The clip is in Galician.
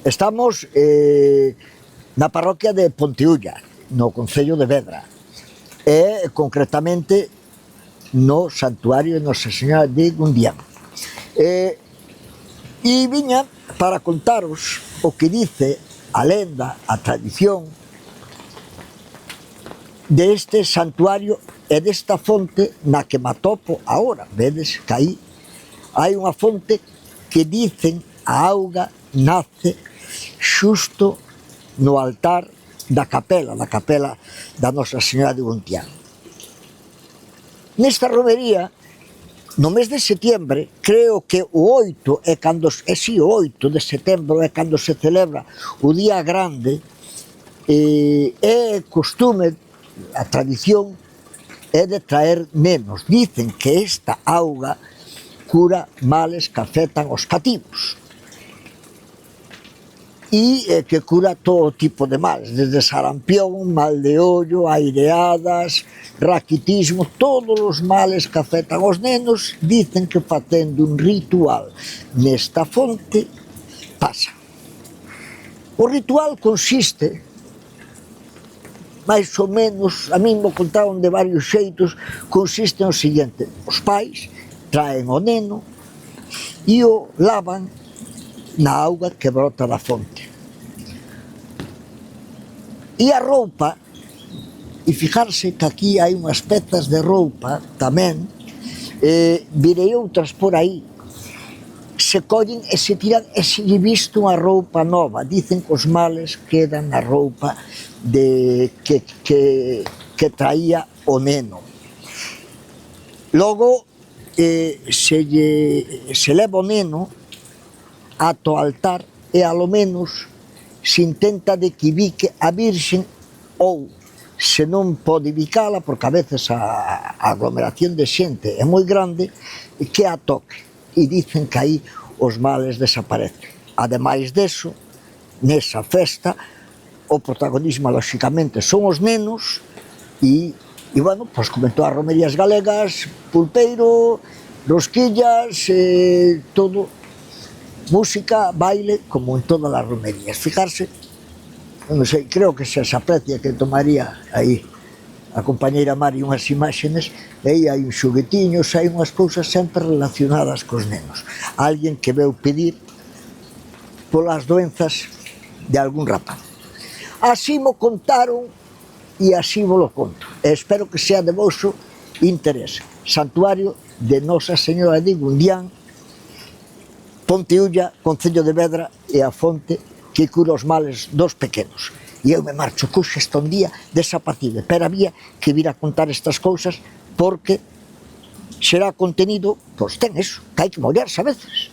Estamos na parroquia de Pontiulla, no concello de Vedra, e concretamente no santuario de Nosa Señora de Gundián. E viña para contaros o que dice a lenda, a tradición deste santuario e desta fonte na que me atopo agora. Vedes que aí hai unha fonte que dicen a auga nace xusto no altar da capela da Nosa Señora de Gundián. Nesta romería, no mes de setiembre, creo que o 8 é cando, o 8 de setembro é cando se celebra o día grande, é costume, a tradición é de traer nenos. Dicen que esta auga cura males que afectan os cativos e que cura todo tipo de males, desde sarampión, mal de ollo, aireadas, raquitismo, todos os males que afectan aos nenos. Dicen que facendo un ritual nesta fonte pasa. O ritual consiste, máis ou menos, a mí me contaron de varios xeitos, consiste no seguinte: os pais traen o neno e o lavan na auga que brota da fonte. E a roupa, e fijarse que aquí hai unhas pezas de roupa tamén, virei outras por aí, se collen e se tiran e se lle viste unha roupa nova. Dicen que os males quedan na roupa que traía o neno. Logo, se leva o neno ata o altar e alo menos se intenta de que bique a Virxen, ou se non pode bicala, porque a veces a aglomeración de xente é moi grande, que a toque, e dicen que aí os males desaparecen. Ademais deso, nesa festa o protagonismo lóxicamente son os nenos e bueno, pois comentou as romerías galegas, pulpeiro, rosquillas, todo, música, baile, como en todas as romerías. Fijarse, non sei, creo que se aprecia que tomaría aí a compañeira Mari unhas imágenes, e aí hai uns xoguetiños, hai unhas cousas sempre relacionadas cos nenos. Alguén que veu pedir polas doenzas de algún rapaz. Así mo contaron e así vos lo conto. E espero que sea de vosso interés. Santuario de Nosa Señora de Gundián, Pontiulla, concello de Vedra, e a fonte que cura os males dos pequenos. E eu me marcho cuxa esta un día desapacible, pero había que vir a contar estas cousas porque será contenido, pois ten eso, que hai que mollarse a veces.